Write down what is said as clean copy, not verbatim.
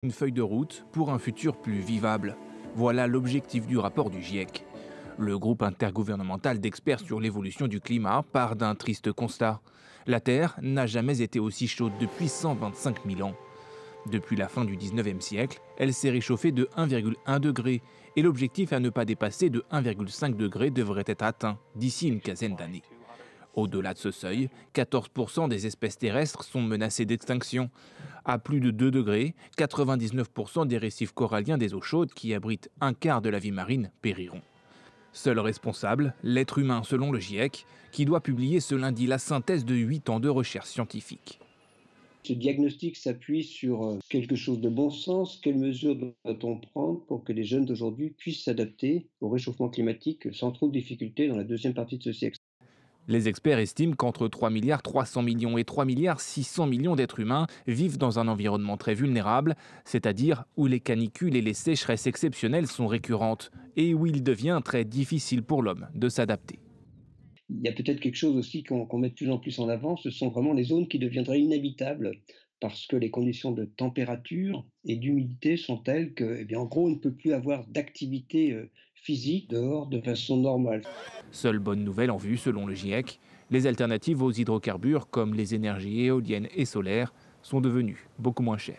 Une feuille de route pour un futur plus vivable. Voilà l'objectif du rapport du GIEC. Le groupe intergouvernemental d'experts sur l'évolution du climat part d'un triste constat. La Terre n'a jamais été aussi chaude depuis 125 000 ans. Depuis la fin du 19e siècle, elle s'est réchauffée de 1,1 degré et l'objectif à ne pas dépasser de 1,5 degré devrait être atteint d'ici une quinzaine d'années. Au-delà de ce seuil, 14% des espèces terrestres sont menacées d'extinction. À plus de 2 degrés, 99% des récifs coralliens des eaux chaudes qui abritent un quart de la vie marine périront. Seul responsable, l'être humain selon le GIEC, qui doit publier ce lundi la synthèse de 8 ans de recherche scientifique. Ce diagnostic s'appuie sur quelque chose de bon sens. Quelles mesures doit-on prendre pour que les jeunes d'aujourd'hui puissent s'adapter au réchauffement climatique sans trop de difficultés dans la deuxième partie de ce siècle? Les experts estiment qu'entre 3,3 milliards et 3,6 milliards d'êtres humains vivent dans un environnement très vulnérable, c'est-à-dire où les canicules et les sécheresses exceptionnelles sont récurrentes et où il devient très difficile pour l'homme de s'adapter. Il y a peut-être quelque chose aussi qu'on met de plus en plus en avant, ce sont vraiment les zones qui deviendraient inhabitables parce que les conditions de température et d'humidité sont telles que, eh bien, en gros, on ne peut plus avoir d'activité physique dehors de façon normale. Seule bonne nouvelle en vue selon le GIEC, les alternatives aux hydrocarbures comme les énergies éoliennes et solaires sont devenues beaucoup moins chères.